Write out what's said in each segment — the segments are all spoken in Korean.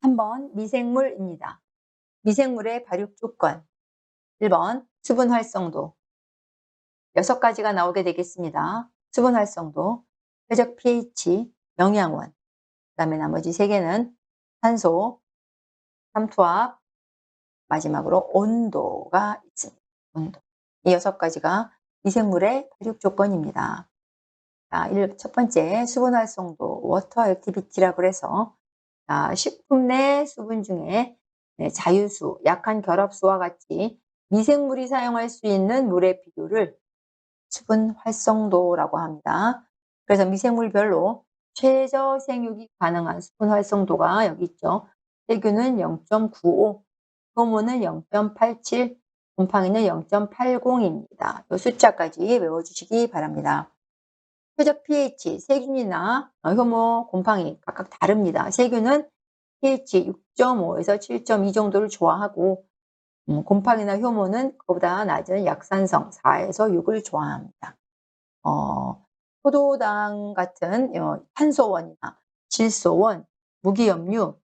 3번 미생물입니다. 미생물의 발육 조건. 1번 수분 활성도. 6가지가 나오게 되겠습니다. 수분 활성도, 쾌적 pH, 영양원, 그다음에 나머지 3개는 산소, 삼투압, 마지막으로 온도가 있습니다. 온도. 이 6가지가 미생물의 발육 조건입니다. 자, 첫 번째 수분 활성도, 워터 액티비티라고 해서 식품 내 수분 중에 자유수, 약한 결합수와 같이 미생물이 사용할 수 있는 물의 비율을 수분 활성도라고 합니다. 그래서 미생물별로 최저 생육이 가능한 수분 활성도가 여기 있죠. 세균은 0.95, 효모는 0.87, 곰팡이는 0.80입니다. 이 숫자까지 외워주시기 바랍니다. 최저 pH, 세균이나 효모, 곰팡이 각각 다릅니다. 세균은 pH 6.5에서 7.2 정도를 좋아하고 곰팡이나 효모는 그보다 낮은 약산성 4에서 6을 좋아합니다. 포도당 같은 탄소원이나 질소원, 무기염류,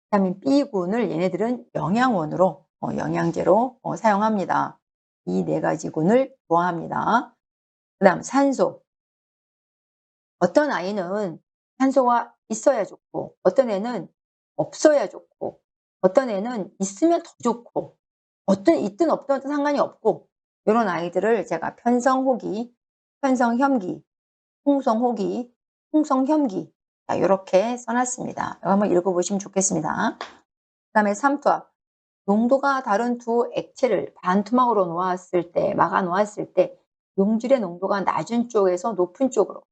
비타민 B군을 얘네들은 영양원으로 영양제로 사용합니다. 이 4가지 군을 좋아합니다. 그 다음 산소. 어떤 아이는 산소가 있어야 좋고 어떤 애는 없어야 좋고 어떤 애는 있으면 더 좋고 있든 없든 상관이 없고 이런 아이들을 제가 편성호기, 편성혐기, 풍성호기, 풍성혐기 이렇게 써놨습니다. 이거 한번 읽어보시면 좋겠습니다. 그 다음에 삼투압. 농도가 다른 두 액체를 반투막으로 놓았을 때, 막아 놓았을 때 용질의 농도가 낮은 쪽에서 높은 쪽으로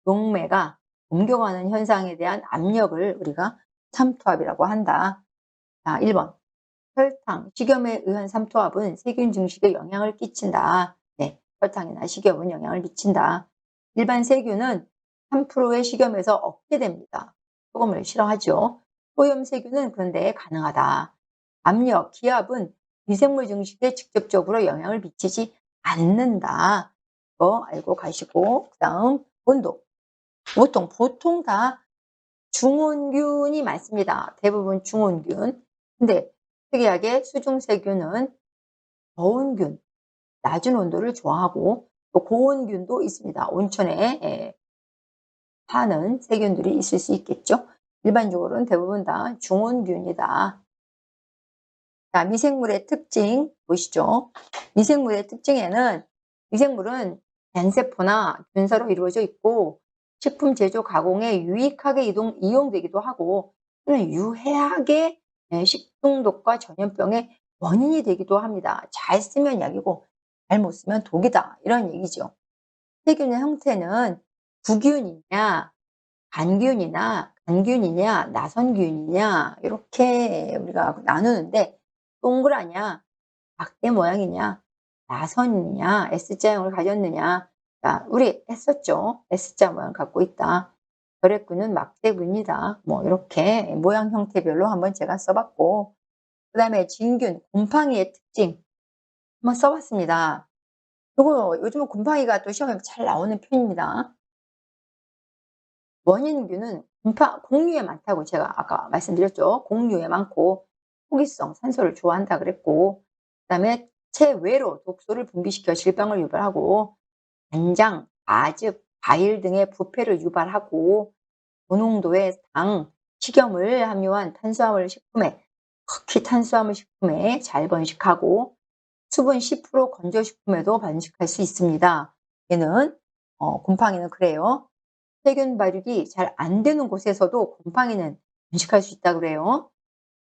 용매가 옮겨가는 현상에 대한 압력을 우리가 삼투압이라고 한다. 자, 1번. 설탕, 식염에 의한 삼투압은 세균 증식에 영향을 끼친다. 네, 설탕이나 식염은 영향을 미친다. 일반 세균은 3%의 식염에서 얻게 됩니다. 소금을 싫어하죠. 소염 세균은 그런데 가능하다. 압력, 기압은 미생물 증식에 직접적으로 영향을 미치지 않는다. 이거 알고 가시고, 그 다음 온도. 보통 다 중온균이 많습니다. 대부분 중온균. 근데 특이하게 수중세균은 저온균, 낮은 온도를 좋아하고 또 고온균도 있습니다. 온천에 사는 세균들이 있을 수 있겠죠. 일반적으로는 대부분 다 중온균이다. 자, 미생물의 특징 보시죠. 미생물의 특징에는 미생물은 단세포나 균사로 이루어져 있고 식품 제조 가공에 유익하게 이용되기도 하고 또는 유해하게 식중독과 전염병의 원인이 되기도 합니다. 잘 쓰면 약이고 잘못 쓰면 독이다. 이런 얘기죠. 세균의 형태는 구균이냐, 간균이냐, 나선균이냐 이렇게 우리가 나누는데 동그라냐, 막대 모양이냐, 나선이냐, S자형을 가졌느냐. 자, 우리 했었죠. S자 모양 갖고 있다. 결핵균은 막대균이다. 뭐 이렇게 모양 형태별로 한번 제가 써봤고 그 다음에 진균, 곰팡이의 특징 한번 써봤습니다. 요거 요즘은 곰팡이가 또 시험에 잘 나오는 편입니다. 원인균은 공유에 많다고 제가 아까 말씀드렸죠. 공유에 많고 호기성, 산소를 좋아한다 그랬고 그다음에 체외로 독소를 분비시켜 질병을 유발하고 간장, 아즙, 과일 등의 부패를 유발하고 고농도의 당, 식염을 함유한 탄수화물 식품에 특히 탄수화물 식품에 잘 번식하고 수분 10% 건조식품에도 번식할 수 있습니다. 얘는 곰팡이는 그래요. 세균 발육이 잘 안 되는 곳에서도 곰팡이는 번식할 수 있다 그래요.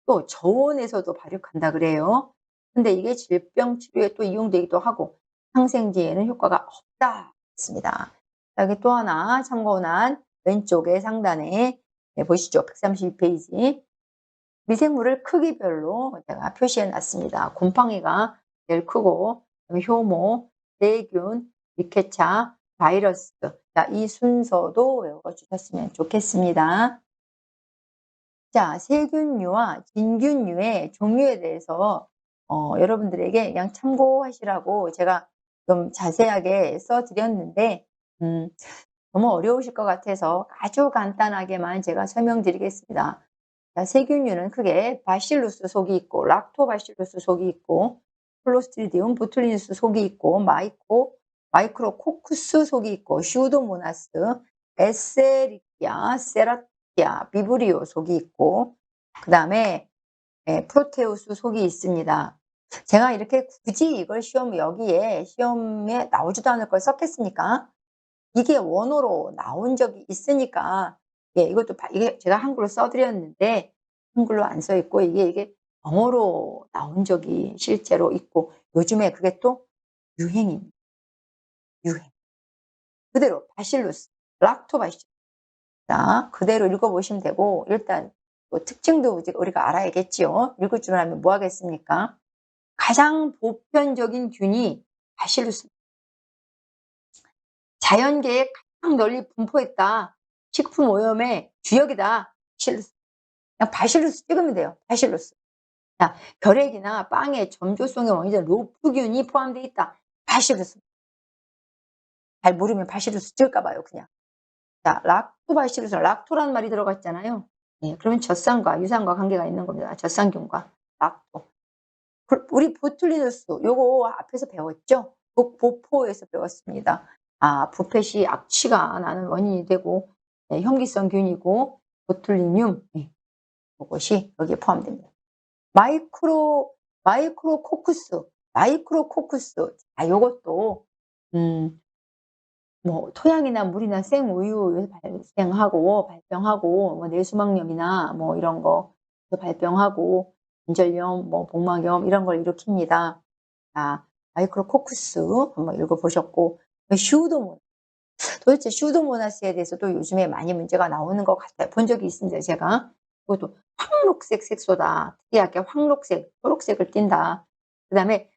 또 저온에서도 발육한다 그래요. 근데 이게 질병 치료에 또 이용되기도 하고 항생제에는 효과가 없다 했습니다. 여기 또 하나 참고난 왼쪽에 상단에 보시죠. 132페이지. 미생물을 크기별로 제가 표시해 놨습니다. 곰팡이가 제일 크고 효모, 세균, 미케차, 바이러스. 자, 이 순서도 외워주셨으면 좋겠습니다. 자, 세균류와 진균류의 종류에 대해서 여러분들에게 그냥 참고하시라고 제가 좀 자세하게 써드렸는데 너무 어려우실 것 같아서 아주 간단하게만 제가 설명드리겠습니다. 자, 세균류는 크게 바실루스 속이 있고, 락토바실루스 속이 있고, 클로스트리디움 보툴리누스 속이 있고, 마이크로코쿠스 속이 있고, 슈도모나스, 에세리키아, 세라티아, 비브리오 속이 있고, 그 다음에 프로테우스 속이 있습니다. 제가 이렇게 굳이 이걸 여기에 시험에 나오지도 않을 걸 썼겠습니까? 이게 원어로 나온 적이 있으니까, 이게 제가 한글로 써드렸는데 한글로 안 써 있고, 이게 영어로 나온 적이 실제로 있고, 요즘에 그게 또 유행입니다. 유행. 그대로 바실루스, 락토바실루스. 자, 그대로 읽어보시면 되고, 일단 또 특징도 이제 우리가 알아야겠지요. 읽을 줄 알면 뭐 하겠습니까? 가장 보편적인 균이 바실루스. 자연계에 가장 널리 분포했다. 식품 오염의 주역이다. 바실루스. 그냥 바실루스 찍으면 돼요. 바실루스. 자, 결핵이나 빵의 점조성의 원인인 로프균이 포함되어 있다. 바실루스. 잘 모르면 바실루스 찍을까 봐요, 그냥. 자, 락토바실루스, 락토라는 말이 들어가 있잖아요. 네, 그러면 젖산과 유산과 관계가 있는 겁니다. 젖산균과 락토. 우리 보툴리누스 요거 앞에서 배웠죠? 보포에서 배웠습니다. 아, 부패시 악취가 나는 원인이 되고, 네, 현기성 균이고, 보툴리늄, 네, 그것이 여기에 포함됩니다. 마이크로코쿠스, 아, 요것도 뭐 토양이나 물이나 생우유에 발병하고, 뭐 뇌수막염이나 뭐 이런 거 발병하고, 관절염, 뭐 복막염 이런 걸 일으킵니다. 자, 마이크로코쿠스 한번 읽어보셨고, 도대체 슈도모나스에 대해서도 요즘에 많이 문제가 나오는 것 같아요. 본 적이 있습니다, 제가. 이것도 황록색 색소다. 특이하게 황록색, 초록색을 띈다. 그 다음에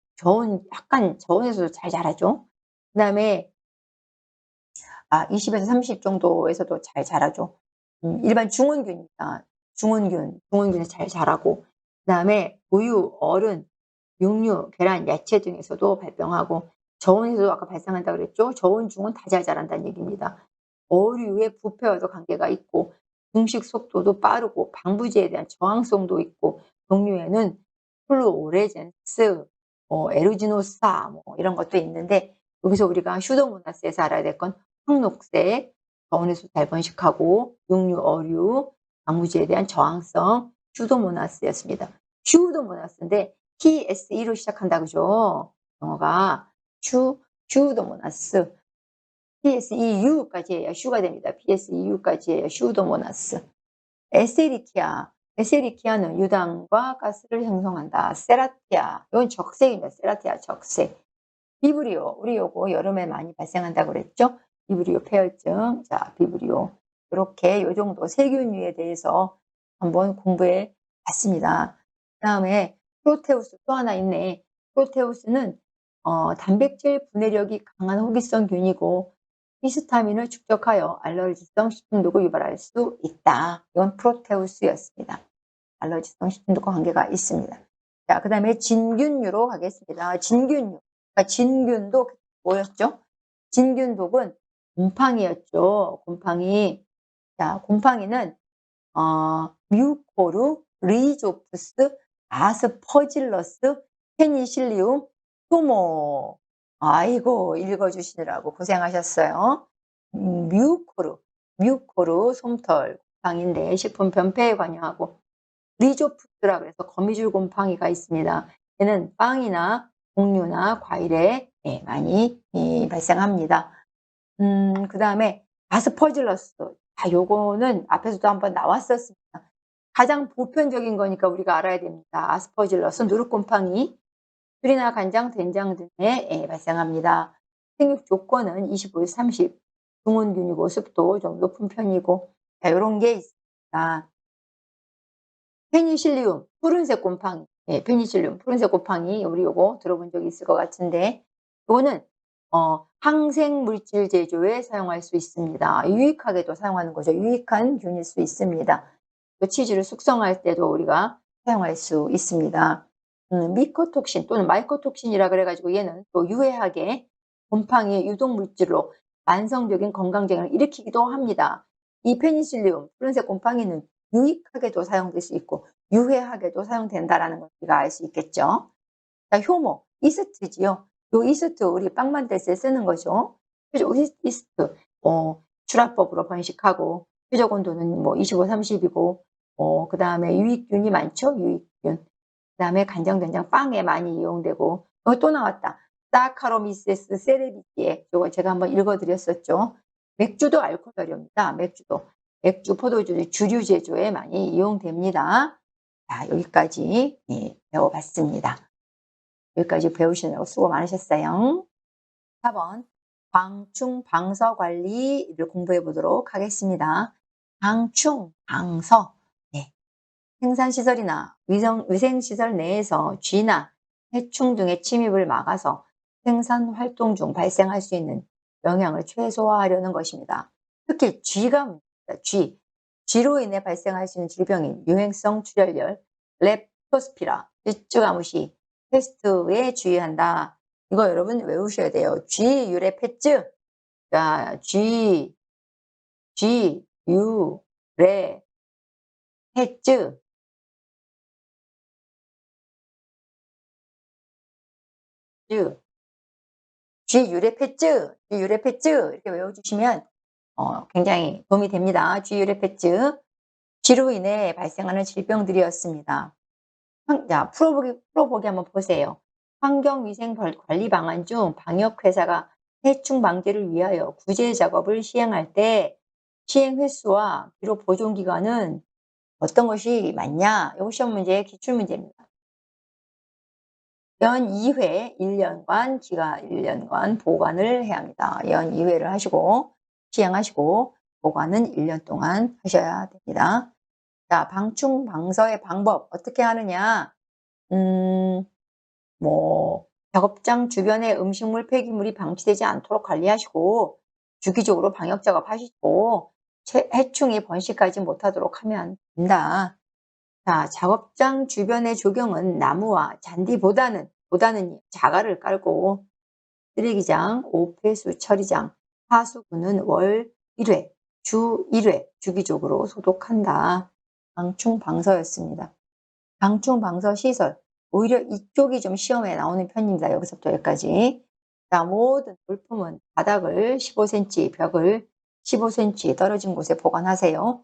약간 저온에서도 잘 자라죠. 그 다음에 20에서 30 정도에서도 잘 자라죠. 일반 중원균이다. 중원균에서 잘 자라고. 그 다음에 우유, 얼음, 육류, 계란, 야채 등에서도 발병하고, 저온에서도 아까 발생한다고 그랬죠. 저온, 중온 다 잘 자란다는 얘기입니다. 어류의 부패와도 관계가 있고, 증식 속도도 빠르고, 방부제에 대한 저항성도 있고, 종류에는 플루오레젠스, 에루지노사 뭐 이런 것도 있는데, 여기서 우리가 슈도모나스에서 알아야 될 건 황록색, 저온에서 잘 번식하고, 육류, 어류, 방부제에 대한 저항성, 슈도모나스였습니다. 슈도모나스인데 TSE로 시작한다 그죠? 영어가 슈도모나스. PSEU까지 해야 슈가 됩니다. PSEU까지 해야 슈도모나스. 에세리키아는 유당과 가스를 형성한다. 세라티아, 이건 적색입니다. 세라티아 적색. 비브리오, 우리 요거 여름에 많이 발생한다고 그랬죠? 비브리오 폐혈증. 자, 비브리오. 이렇게 요 정도 세균류에 대해서 한번 공부해 봤습니다. 그 다음에 프로테우스 또 하나 있네. 프로테우스는 단백질 분해력이 강한 호기성 균이고, 히스타민을 축적하여 알러지성 식중독을 유발할 수 있다. 이건 프로테우스였습니다. 알러지성 식중독과 관계가 있습니다. 자, 그 다음에 진균류로 가겠습니다. 진균류. 그러니까 진균도 뭐였죠? 진균독은 곰팡이였죠. 곰팡이. 자, 곰팡이는 뮤코르, 리조프스, 아스퍼질러스, 페니실리움, 토모. 아이고, 읽어주시느라고 고생하셨어요. 뮤코르, 솜털 곰팡이인데 식품 변폐에 관여하고, 리조프스라 그래서 거미줄 곰팡이가 있습니다. 얘는 빵이나 곡류나 과일에 많이 발생합니다. 그 다음에 아스퍼질러스. 요거는 앞에서도 한번 나왔었습니다. 가장 보편적인 거니까 우리가 알아야 됩니다. 아스퍼질러스, 누룩곰팡이, 술이나 간장, 된장 등에 발생합니다. 생육 조건은 25에서 30, 중원균이고 습도 좀 높은 편이고, 자, 요런 게 있습니다. 페니실리움, 푸른색 곰팡이. 페니실리움, 푸른색 곰팡이. 우리 요거 들어본 적이 있을 것 같은데, 요거는 항생 물질 제조에 사용할 수 있습니다. 유익하게도 사용하는 거죠. 유익한 균일 수 있습니다. 또 치즈를 숙성할 때도 우리가 사용할 수 있습니다. 미코톡신 또는 마이코톡신이라 그래가지고 얘는 또 유해하게 곰팡이의 유독 물질로 만성적인 건강장애를 일으키기도 합니다. 이 페니실리움, 푸른색 곰팡이는 유익하게도 사용될 수 있고 유해하게도 사용된다라는 걸 우리가 알 수 있겠죠. 자, 효모, 이스트지요. 요 이스트 우리 빵 만들 때 쓰는 거죠. 그죠? 이스트. 출합법으로 번식하고 최적 온도는 뭐 25, 30이고 그다음에 유익균이 많죠. 유익균. 그다음에 간장, 된장, 빵에 많이 이용되고 또 나왔다. 사카로미세스 세레비티에 요거 제가 한번 읽어 드렸었죠. 맥주도 알코올열입니다. 맥주도. 맥주, 포도주, 주류 제조에 많이 이용됩니다. 자, 여기까지 예, 배워봤습니다. 여기까지 배우시느라고 수고 많으셨어요. 4번 방충 방서 관리를 공부해 보도록 하겠습니다. 방충, 방서. 네. 생산시설이나 위생시설 내에서 쥐나 해충 등의 침입을 막아서 생산 활동 중 발생할 수 있는 영향을 최소화하려는 것입니다. 특히 쥐가 문제입니다. 쥐로 인해 발생할 수 있는 질병인 유행성 출혈열, 렙토스피라, 쥐가무시, 패스트에 주의한다. 이거 여러분 외우셔야 돼요. 쥐 유래 패츠. 자, 유래 패츠. 쥐 유래 패츠, 쥐 유래 패츠 이렇게 외워주시면 굉장히 도움이 됩니다. 쥐 유래 패츠. 쥐로 인해 발생하는 질병들이었습니다. 자, 풀어보기 한번 보세요. 환경위생관리 방안 중 방역회사가 해충 방지를 위하여 구제 작업을 시행할 때 시행 횟수와 기록 보존 기간은 어떤 것이 맞냐? 이거 시험 문제의 기출문제입니다. 연 2회 1년간 기간 1년간 보관을 해야 합니다. 연 2회를 하시고 시행하시고 보관은 1년 동안 하셔야 됩니다. 자, 방충 방서의 방법 어떻게 하느냐? 뭐 작업장 주변에 음식물 폐기물이 방치되지 않도록 관리하시고 주기적으로 방역 작업하시고 해충이 번식하지 못하도록 하면 된다. 자, 작업장 주변의 조경은 나무와 잔디보다는 자갈을 깔고 쓰레기장, 오폐수 처리장, 하수구는 월 1회, 주 1회 주기적으로 소독한다. 방충 방서였습니다. 방충 방서 시설. 오히려 이쪽이 좀 시험에 나오는 편입니다. 여기서부터 여기까지. 자, 모든 물품은 바닥을 15cm, 벽을 15cm 떨어진 곳에 보관하세요.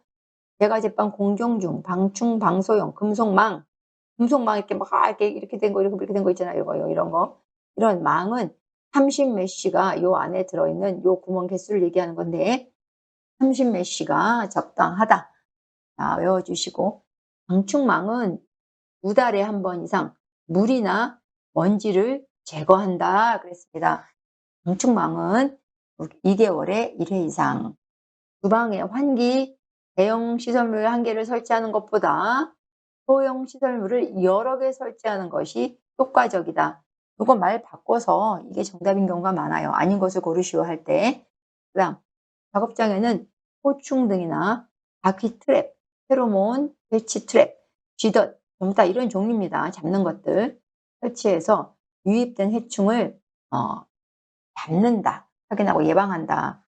제과제빵 공정 중 방충 방소용 금속망 이렇게 막 이렇게 된 거 이렇게 된 거 있잖아요. 이런 거. 이런 망은 30 메쉬가 요 안에 들어있는 요 구멍 개수를 얘기하는 건데 30 메쉬가 적당하다. 자, 외워주시고 방충망은 2달에 한 번 이상 물이나 먼지를 제거한다 그랬습니다. 방충망은 2개월에 1회 이상. 주방에 환기, 대형 시설물 1개를 설치하는 것보다 소형 시설물을 여러 개 설치하는 것이 효과적이다. 이거 말 바꿔서 이게 정답인 경우가 많아요. 아닌 것을 고르시오 할 때. 그다음 작업장에는 호충 등이나 바퀴 트랩, 페로몬, 배치 트랩, 쥐덫, 전부 다 이런 종류입니다. 잡는 것들 설치해서 유입된 해충을 잡는다, 확인하고 예방한다.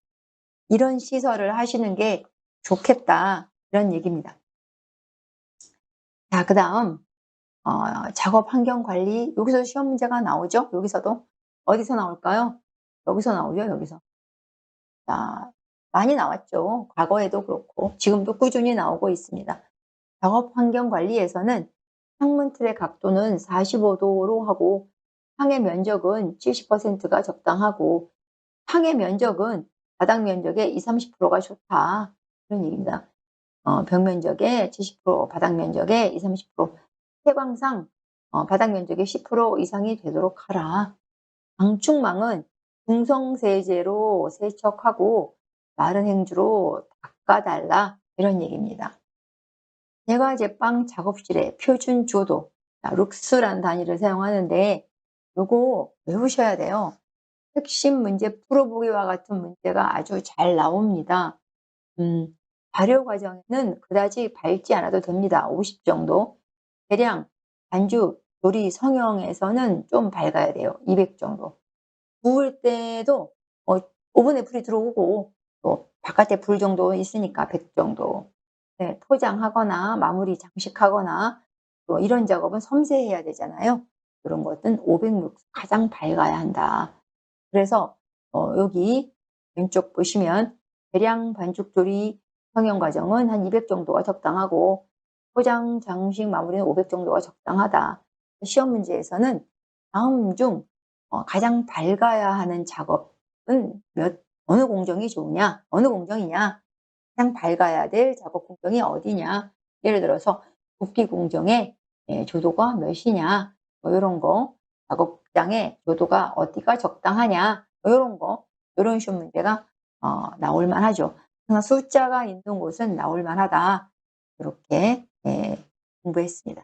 이런 시설을 하시는 게 좋겠다. 이런 얘기입니다. 자, 그 다음 작업 환경 관리. 여기서 시험 문제가 나오죠? 여기서도. 어디서 나올까요? 여기서 나오죠? 여기서. 자, 많이 나왔죠. 과거에도 그렇고 지금도 꾸준히 나오고 있습니다. 작업 환경 관리에서는 창문 틀의 각도는 45도로 하고 항해 면적은 70%가 적당하고 항해 면적은 바닥 면적의 20-30%가 좋다. 그런 얘기입니다. 벽 면적의 70%, 바닥 면적의 20-30%. 채광상 바닥 면적의 10% 이상이 되도록 하라. 방충망은 중성세제로 세척하고 마른 행주로 닦아달라. 이런 얘기입니다. 제과제빵 작업실의 표준 조도, 룩스라는 단위를 사용하는데 요거 외우셔야 돼요. 핵심 문제 풀어보기와 같은 문제가 아주 잘 나옵니다. 발효 과정에는 그다지 밝지 않아도 됩니다. 50 정도. 대량 반죽, 조리 성형에서는 좀 밝아야 돼요. 200 정도. 구울 때도 오븐에 불이 들어오고 또 바깥에 불 정도 있으니까 100 정도. 네, 포장하거나 마무리 장식하거나 또 이런 작업은 섬세해야 되잖아요. 그런 것은 500 가장 밝아야 한다. 그래서 여기 왼쪽 보시면 대량 반죽 조리 성형 과정은 한 200 정도가 적당하고 포장 장식 마무리는 500 정도가 적당하다. 시험 문제에서는 다음 중 가장 밝아야 하는 작업은 어느 공정이 좋으냐, 어느 공정이냐, 가장 밝아야 될 작업 공정이 어디냐. 예를 들어서 붓기 공정의 조도가 몇이냐, 뭐 요런 거, 작업장의 조도가 어디가 적당하냐, 뭐 요런 거, 요런 시험 문제가 나올 만하죠. 그러나 숫자가 있는 곳은 나올 만하다. 이렇게 공부했습니다.